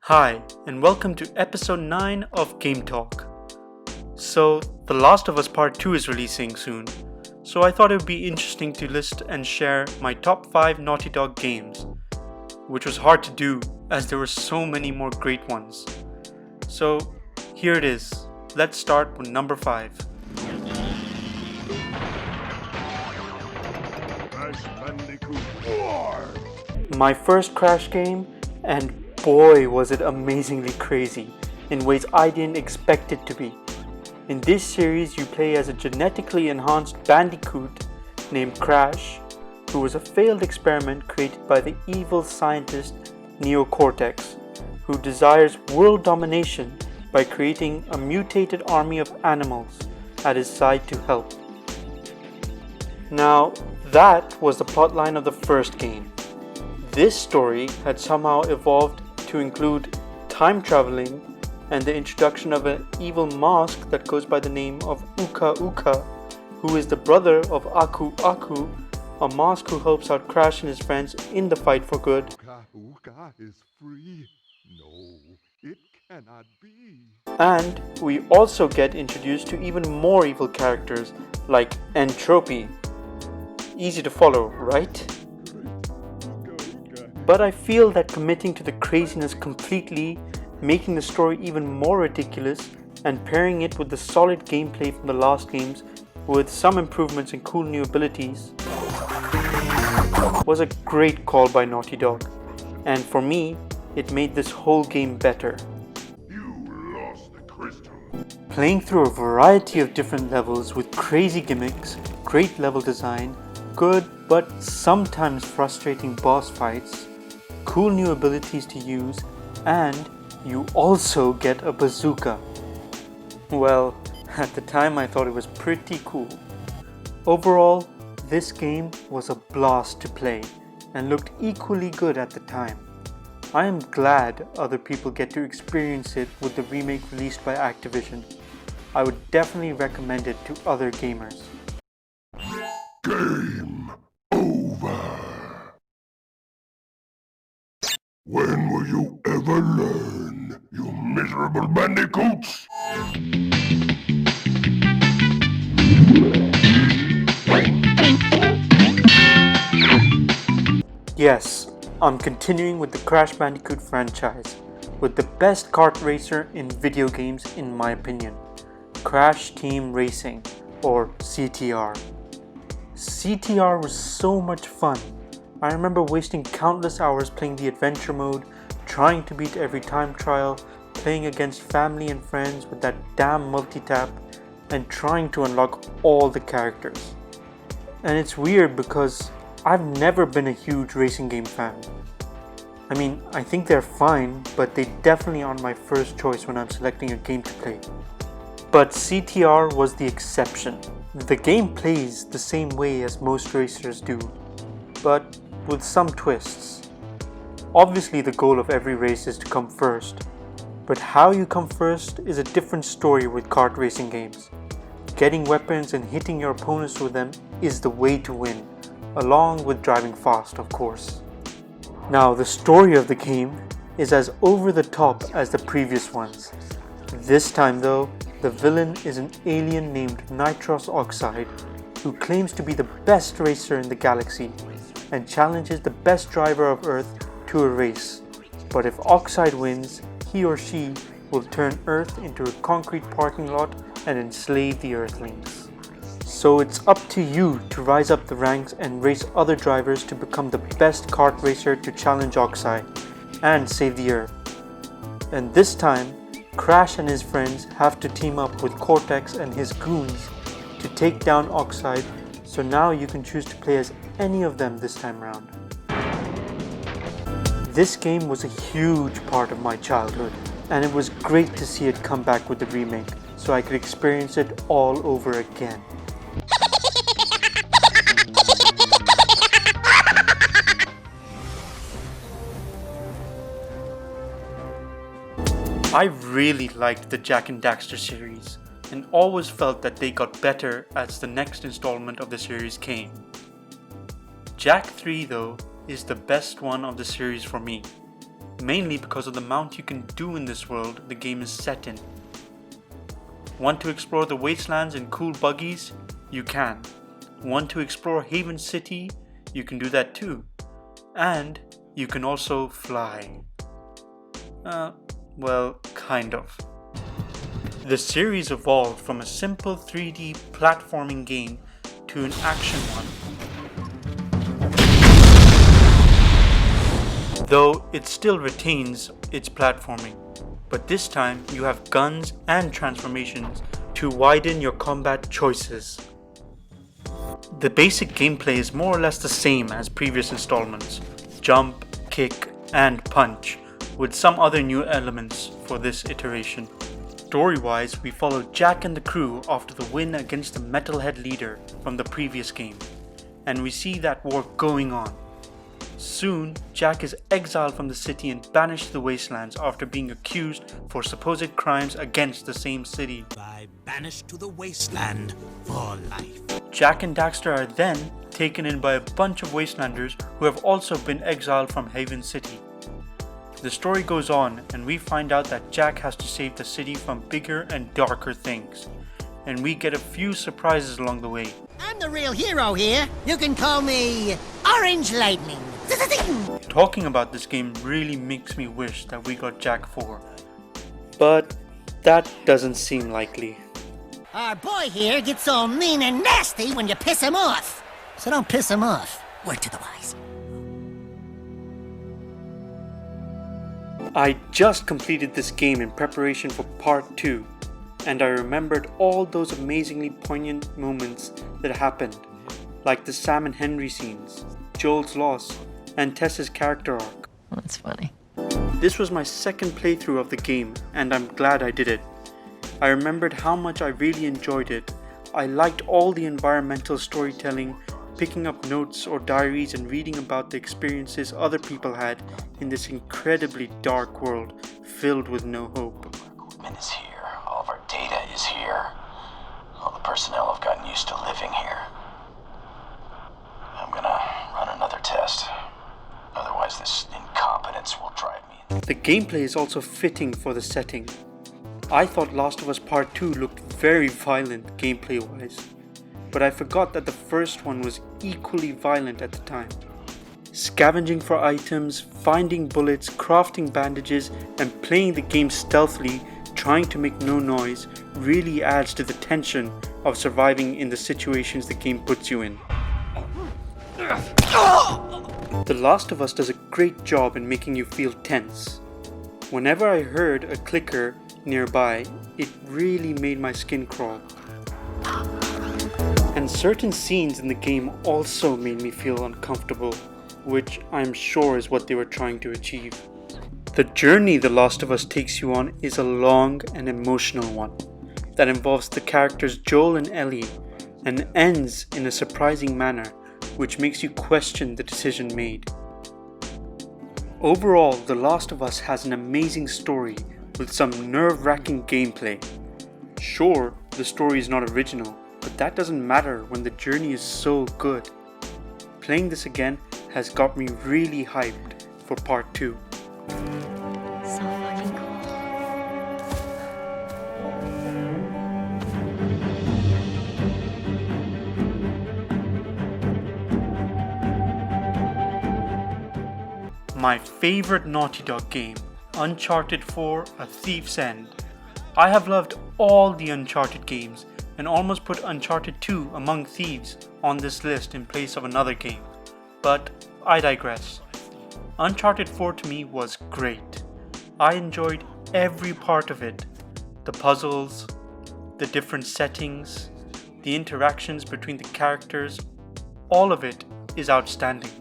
Hi, and welcome to episode 9 of Game Talk. So, The Last of Us Part 2 is releasing soon, so I thought it would be interesting to list and share my top 5 Naughty Dog games, which was hard to do as there were so many more great ones. So, here it is. Let's start with number 5. Crash Bandicoot 4! My first Crash game, and boy was it amazingly crazy, in ways I didn't expect it to be. In this series you play as a genetically enhanced bandicoot named Crash, who was a failed experiment created by the evil scientist Neocortex, who desires world domination by creating a mutated army of animals at his side to help. Now, that was the plotline of the first game. This story had somehow evolved to include time traveling and the introduction of an evil mask that goes by the name of Uka Uka, who is the brother of Aku Aku, a mask who helps out Crash and his friends in the fight for good. Uka is free. No, it cannot be. And we also get introduced to even more evil characters like Entropy. Easy to follow, right? But I feel that committing to the craziness completely, making the story even more ridiculous, and pairing it with the solid gameplay from the last games with some improvements and cool new abilities was a great call by Naughty Dog. And for me, it made this whole game better. You lost the crystal. Playing through a variety of different levels with crazy gimmicks, great level design, good but sometimes frustrating boss fights, cool new abilities to use, and you also get a bazooka. Well, at the time I thought it was pretty cool. Overall, this game was a blast to play and looked equally good at the time. I am glad other people get to experience it with the remake released by Activision. I would definitely recommend it to other gamers. Game over. When will you ever learn, you miserable bandicoots? Yes, I'm continuing with the Crash Bandicoot franchise, with the best kart racer in video games in my opinion, Crash Team Racing, or CTR. CTR was so much fun. I remember wasting countless hours playing the adventure mode, trying to beat every time trial, playing against family and friends with that damn multi-tap, and trying to unlock all the characters. And it's weird because I've never been a huge racing game fan. I mean, I think they're fine, but they definitely aren't my first choice when I'm selecting a game to play. But CTR was the exception. The game plays the same way as most racers do, but with some twists. Obviously the goal of every race is to come first, but how you come first is a different story with kart racing games. Getting weapons and hitting your opponents with them is the way to win, along with driving fast, of course. Now the story of the game is as over the top as the previous ones. This time though, the villain is an alien named Nitrous Oxide, who claims to be the best racer in the galaxy and challenges the best driver of Earth to a race. But if Oxide wins, he or she will turn Earth into a concrete parking lot and enslave the Earthlings. So it's up to you to rise up the ranks and race other drivers to become the best kart racer to challenge Oxide and save the Earth. And this time, Crash and his friends have to team up with Cortex and his goons to take down Oxide, so now you can choose to play as any of them this time round. This game was a huge part of my childhood, and it was great to see it come back with the remake, so I could experience it all over again. I really liked the Jak and Daxter series, and always felt that they got better as the next installment of the series came. Jak 3 though is the best one of the series for me. mainly because of the amount you can do in this world the game is set in. Want to explore the wastelands in cool buggies? You can. Want to explore Haven City? You can do that too. And you can also fly. Well, kind of. The series evolved from a simple 3D platforming game to an action one. Though it still retains its platforming, but this time you have guns and transformations to widen your combat choices. The basic gameplay is more or less the same as previous installments: jump, kick, and punch, with some other new elements for this iteration. Story-wise, we follow Jack and the crew after the win against the Metalhead leader from the previous game, and we see that war going on. Soon, Jack is exiled from the city and banished to the wastelands after being accused for supposed crimes against the same city. Banished to the wasteland for life. Jack and Daxter are then taken in by a bunch of wastelanders who have also been exiled from Haven City. The story goes on, and we find out that Jack has to save the city from bigger and darker things, and we get a few surprises along the way. I'm the real hero here. You can call me Orange Lightning. Talking about this game really makes me wish that we got Jack 4. But that doesn't seem likely. Our boy here gets all mean and nasty when you piss him off. So don't piss him off. Word to the wise. I just completed this game in preparation for part 2, and I remembered all those amazingly poignant moments that happened, like the Sam and Henry scenes, Joel's loss, and Tess's character arc. That's funny. This was my second playthrough of the game, and I'm glad I did it. I remembered how much I really enjoyed it. I liked all the environmental storytelling, picking up notes or diaries and reading about the experiences other people had in this incredibly dark world filled with no hope. Equipment is here. All of our data is here. All the personnel have gotten used to living here. I'm gonna run another test. Otherwise, this incompetence will drive me. The gameplay is also fitting for the setting. I thought Last of Us Part 2 looked very violent gameplay-wise, but I forgot that the first one was equally violent at the time. Scavenging for items, finding bullets, crafting bandages, and playing the game stealthily, trying to make no noise, really adds to the tension of surviving in the situations the game puts you in. The Last of Us does a great job in making you feel tense. Whenever I heard a clicker nearby, it really made my skin crawl. And certain scenes in the game also made me feel uncomfortable, which I'm sure is what they were trying to achieve. The journey The Last of Us takes you on is a long and emotional one that involves the characters Joel and Ellie and ends in a surprising manner, which makes you question the decision made. Overall, The Last of Us has an amazing story with some nerve-wracking gameplay. Sure, the story is not original, but that doesn't matter when the journey is so good. Playing this again has got me really hyped for part 2. So fucking cool. My favorite Naughty Dog game, Uncharted 4: A Thief's End. I have loved all the Uncharted games and almost put Uncharted 2 Among Thieves on this list in place of another game, but I digress. Uncharted 4 to me was great. I enjoyed every part of it. The puzzles, the different settings, the interactions between the characters, all of it is outstanding.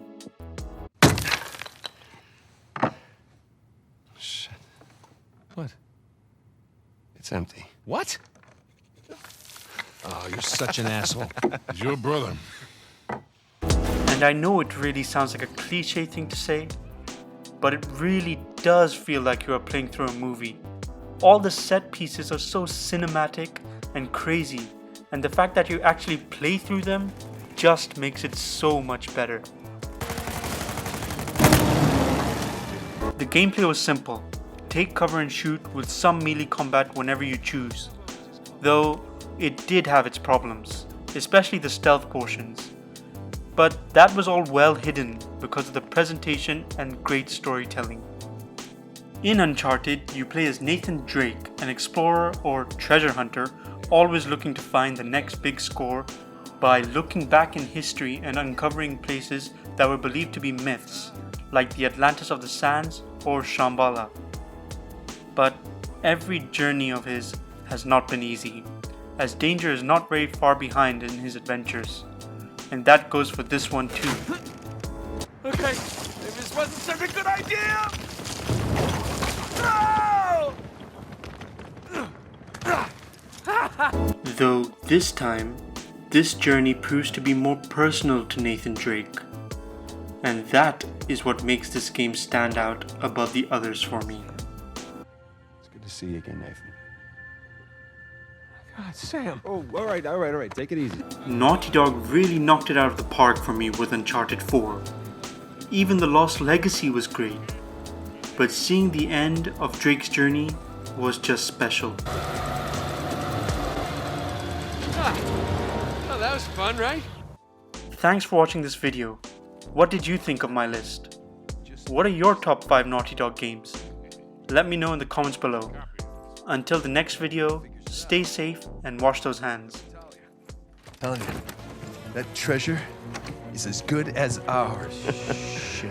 Shit. What? It's empty. What? Oh, you're such an asshole. It's your brother. And I know it really sounds like a cliche thing to say, but it really does feel like you are playing through a movie. All the set pieces are so cinematic and crazy, and the fact that you actually play through them just makes it so much better. The gameplay was simple. Take cover and shoot with some melee combat whenever you choose. Though it did have its problems, especially the stealth portions. But that was all well hidden because of the presentation and great storytelling. In Uncharted, you play as Nathan Drake, an explorer or treasure hunter, always looking to find the next big score by looking back in history and uncovering places that were believed to be myths, like the Atlantis of the Sands or Shambhala. But every journey of his has not been easy, as danger is not very far behind in his adventures. And that goes for this one too. Okay, maybe this wasn't such a good idea! Though this time, this journey proves to be more personal to Nathan Drake. And that is what makes this game stand out above the others for me. It's good to see you again, Nathan. God, Sam. Oh, all right. Take it easy. Naughty Dog really knocked it out of the park for me with Uncharted 4. Even the Lost Legacy was great. But seeing the end of Drake's journey was just special. Oh, that was fun, right? Thanks for watching this video. What did you think of my list? What are your top 5 Naughty Dog games? Let me know in the comments below. Until the next video, stay safe and wash those hands. Telling you, that treasure is as good as ours. Shit.